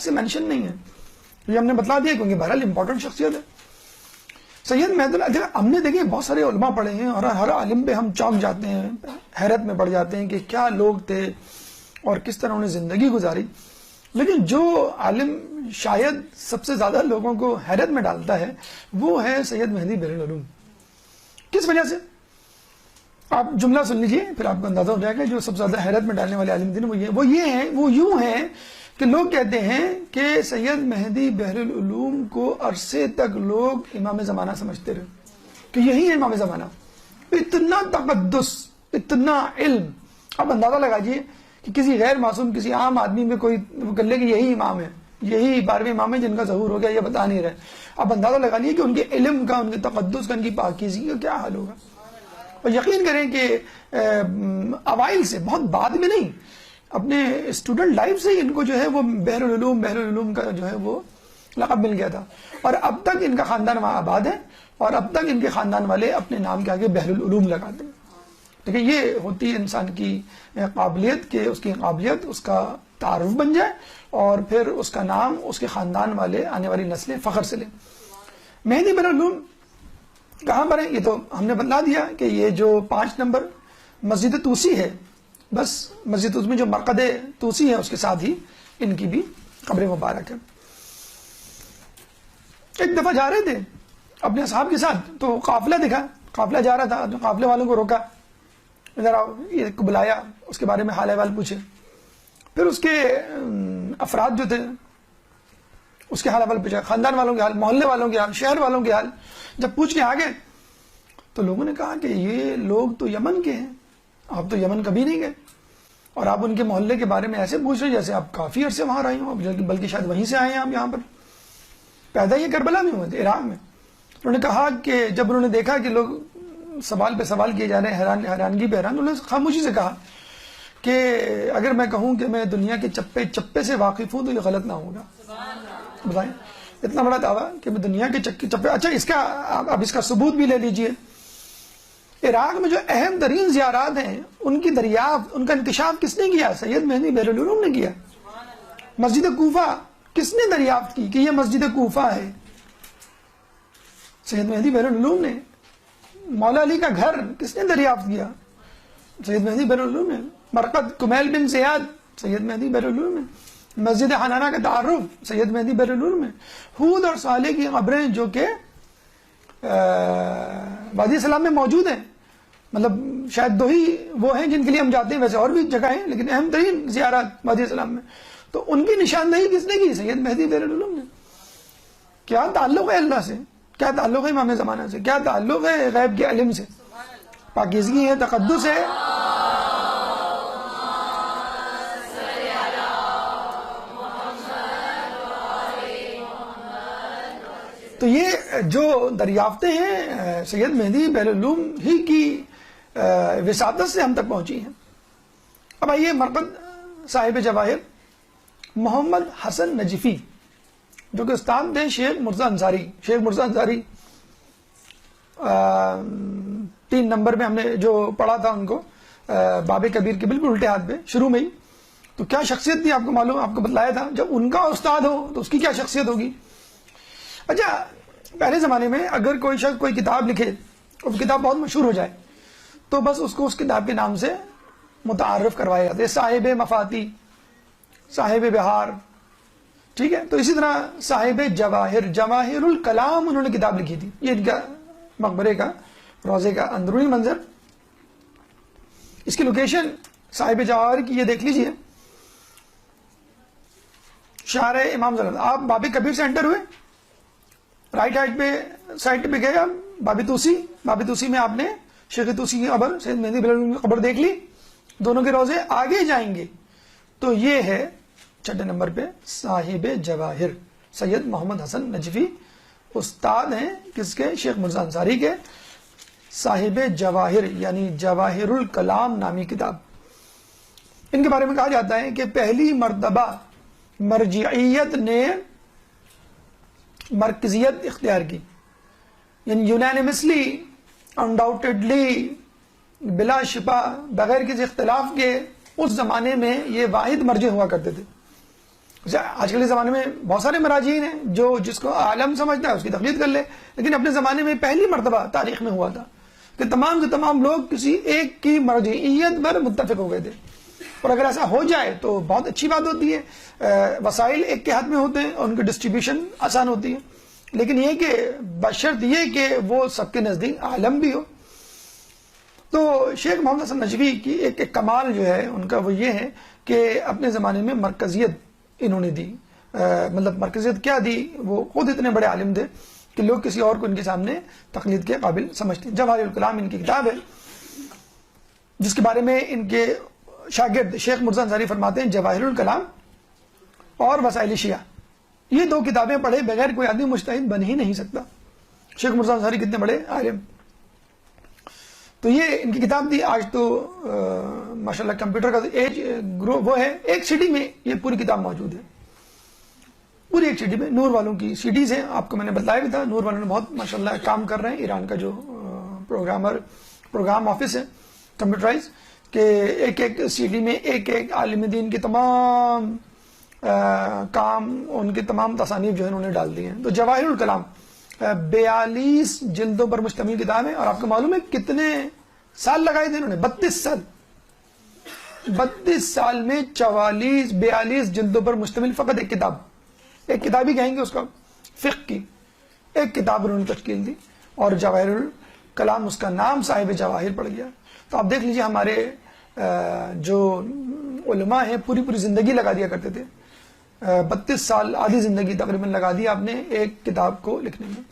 سے مینشن نہیں ہے. یہ ہم نے بتلا دیا کیونکہ بہرحال امپورٹنٹ شخصیت ہے. سید مہدی اللہ, ہم نے دیکھے بہت سارے علماء پڑھے ہیں اور ہر عالم پہ ہم چونک جاتے ہیں, حیرت میں پڑ جاتے ہیں کہ کیا لوگ تھے اور کس طرح انہیں زندگی گزاری. لیکن جو عالم شاید سب سے زیادہ لوگوں کو حیرت میں ڈالتا ہے وہ ہے سید مہدی بحر العلوم. کس وجہ سے؟ آپ جملہ سن لیجئے پھر آپ کو اندازہ ہو جائے گا. جو سب سے زیادہ حیرت میں ڈالنے والے عالم دین وہ یوں ہیں کہ لوگ کہتے ہیں کہ سید مہدی بحر العلوم کو عرصے تک لوگ امام زمانہ سمجھتے رہے کہ یہی ہے امام زمانہ. اتنا تقدس, اتنا علم. آپ اندازہ لگائیے کہ کسی غیر معصوم, کسی عام آدمی میں کوئی کر لے کہ یہی امام ہے, یہی 12ویں امام ہے جن کا ظہور ہو گیا, یہ بتا نہیں رہے. آپ اندازہ لگا لیے کہ ان کے علم کا, ان کے تقدس کا, ان کی پاکیزگی کا کیا حال ہوگا. اور یقین کریں کہ اوائل سے, بہت بعد میں نہیں, اپنے اسٹوڈنٹ لائف سے ہی ان کو جو ہے وہ بحر العلوم کا جو ہے وہ لقب مل گیا تھا. اور اب تک ان کا خاندان وہاں آباد ہے اور اب تک ان کے خاندان والے اپنے نام کے آگے بحر العلوم لگاتے ہیں. دیکھیں یہ ہوتی ہے انسان کی قابلیت کہ اس کی قابلیت اس کا تعارف بن جائے اور پھر اس کا نام اس کے خاندان والے, آنے والی نسلیں فخر سے لیں. مہدی بحر العلوم کہاں پر ہے یہ تو ہم نے بتلا دیا کہ یہ جو 5 نمبر مسجد توسی ہے, بس مسجد میں جو مرقد توسی ہے اس کے ساتھ ہی ان کی بھی قبر مبارک ہے. ایک دفعہ جا رہے تھے اپنے اصحاب کے ساتھ تو قافلہ دکھا, قافلہ جا رہا تھا, تو قافلے والوں کو روکا, ذرا یہ کو بلایا, اس کے بارے میں حال احوال پوچھے. پھر اس کے افراد جو تھے اس کے حال احوال پوچھا, خاندان والوں کے حال, محلے والوں کے حال, شہر والوں کے حال. جب پوچھ کے آگے تو لوگوں نے کہا کہ یہ لوگ تو یمن کے ہیں, آپ تو یمن کبھی نہیں گئے اور آپ ان کے محلے کے بارے میں ایسے پوچھ رہے جیسے آپ کافی عرصے وہاں رہے ہوں, بلکہ شاید وہیں سے آئے ہیں آپ. یہاں پر پیدا یہ کربلا میں ہوئے تھے, عراق میں. انہوں نے کہا کہ جب انہوں نے دیکھا کہ لوگ سوال پہ سوال کیے جا رہے ہیں, حیرانگی پہ حیران, انہوں نے خاموشی سے کہا کہ اگر میں کہوں کہ میں دنیا کے چپے چپے سے واقف ہوں تو یہ غلط نہ ہوگا. بتائیں, اتنا بڑا دعویٰ کہ میں دنیا کے چپے. اچھا اس کا اب اس کا ثبوت بھی لے لیجئے. عراق میں جو اہم ترین زیارات ہیں ان کی دریافت, ان کا انکشاف کس نے کیا؟ سید مہدی بحر العلوم نے کیا. مسجد کوفہ کس نے دریافت کی کہ یہ مسجد کوفہ ہے؟ سید مہدی بحر العلوم نے. مولا علی کا گھر کس نے دریافت کیا؟ سید مہدی بحر العلوم نے. مرقد کمیل بن زیاد, سید مہدی بحر العلوم نے. مسجد حنانہ کا تعارف, سید مہدی بحر العلوم نے. ہود اور صالح کی قبریں جو کہ وادی سلام میں موجود ہیں, مطلب شاید 2 ہی وہ ہیں جن کے لیے ہم جاتے ہیں, ویسے اور بھی جگہ ہیں لیکن اہم ترین زیارات وادی سلام میں. تو ان کی نشاندہی کس نے کی؟ سید مہدی بحر العلوم نے. کیا تعلق ہے اللہ سے, کیا تعلق ہے امام زمانہ سے, کیا تعلق ہے غیب کے علم سے, پاکیزگی ہے, تقدس ہے. تو یہ جو دریافتیں ہیں سید مہدی بحر العلوم ہی کی وساطت سے ہم تک پہنچی ہیں. اب آئیے مرقد صاحب جواہر محمد حسن نجفی, جو کہ استاد تھے شیخ مرزا انصاری. شیخ مرزا انصاری 3 نمبر میں ہم نے جو پڑھا تھا ان کو, باب کبیر کے بالکل الٹے ہاتھ پہ شروع میں ہی. تو کیا شخصیت تھی آپ کو معلوم, آپ کو بتلایا تھا. جب ان کا استاد ہو تو اس کی کیا شخصیت ہوگی. اچھا پہلے زمانے میں اگر کوئی شخص کوئی کتاب لکھے اور کتاب بہت مشہور ہو جائے تو بس اس کو اس کتاب کے نام سے متعارف کروایا جاتا ہے, صاحب مفاتی, صاحب بہار, ٹھیک ہے. تو اسی طرح صاحب جواہر, جواہر الکلام انہوں نے کتاب لکھی تھی. یہ ان کا مقبرے کا, روضے کا اندرونی منظر. اس کی لوکیشن صاحب جواہر کی یہ دیکھ لیجئے, شارع امام زلال. آپ باب کبیر سے انٹر ہوئے, رائٹ سائڈ پہ گئے آپ, باب توسی. باب توسی میں آپ نے شیخ توسی کی قبر, سید مہدی بحر العلوم کی قبر دیکھ لی, دونوں کے روزے. آگے جائیں گے تو یہ ہے 6 نمبر پہ صاحب جواہر سید محمد حسن نجفی, استاد ہیں کس کے؟ شیخ مرزا انصاری کے. صاحب جواہر یعنی جواہر الکلام نامی کتاب. ان کے بارے میں کہا جاتا ہے کہ پہلی مرتبہ مرجعیت نے مرکزیت اختیار کی, یعنی یونانیمسلی, انڈاؤٹڈلی, بلا شبہ, بغیر کسی اختلاف کے اس زمانے میں یہ واحد مرجع ہوا کرتے تھے. آج کل کے زمانے میں بہت سارے مراجعین ہیں جو جس کو عالم سمجھتا ہے اس کی تقلید کر لے، لیکن اپنے زمانے میں پہلی مرتبہ تاریخ میں ہوا تھا کہ تمام کے تمام لوگ کسی ایک کی مرجعیت پر متفق ہو گئے تھے. اور اگر ایسا ہو جائے تو بہت اچھی بات ہوتی ہے، وسائل ایک کے ہاتھ میں ہوتے ہیں اور ان کی ڈسٹریبیوشن آسان ہوتی ہے. لیکن یہ کہ بشرط یہ کہ وہ سب کے نزدیک عالم بھی ہو. تو شیخ محمد حسن نجوی کی ایک کمال جو ہے ان کا وہ یہ ہے کہ اپنے زمانے میں مرکزیت انہوں نے دی. مطلب مرکزیت کیا دی، وہ خود اتنے بڑے عالم تھے کہ لوگ کسی اور کو ان کے سامنے تقلید کے قابل سمجھتے ہیں. جواہر الکلام ان کی کتاب ہے جس کے بارے میں ان کے شاگرد شیخ مرزا انصاری فرماتے ہیں جواہر الکلام اور وسائل شیعہ، یہ دو کتابیں پڑھے بغیر کوئی آدمی مجتہد بن ہی نہیں سکتا. شیخ مرزا انصاری کتنے بڑے عالم. تو یہ ان کی کتاب تھی. آج تو ماشاءاللہ کمپیوٹر کا ایج گرو وہ ہے، ایک سی ڈی میں یہ پوری کتاب موجود ہے، پوری ایک سی ڈی میں. نور والوں کی سی ڈیز ہیں، آپ کو میں نے بتایا بھی تھا. نور والوں نے بہت ماشاءاللہ کام کر رہے ہیں. ایران کا جو پروگرام آفس ہے کمپیوٹرائز، کہ ایک ایک سی ڈی میں ایک ایک عالم دین کے تمام کام، ان کی تمام تصانیف جو ہے انہوں نے ڈال دی ہیں. تو جواہر الکلام 42 جلدوں پر مشتمل کتاب ہے. اور آپ کو معلوم ہے کتنے سال لگائے تھے انہوں نے؟ 32 سال. 32 سال میں 42 جلدوں پر مشتمل فقط ایک کتاب، ایک کتاب ہی کہیں گے اس کا، فقہ کی ایک کتاب انہوں نے تشکیل دی. اور جواہر الکلام اس کا نام صاحب جواہر پڑ گیا. تو آپ دیکھ لیجئے ہمارے جو علماء ہیں پوری زندگی لگا دیا کرتے تھے. 32 سال آدھی زندگی تقریباً لگا دی آپ نے ایک کتاب کو لکھنے میں.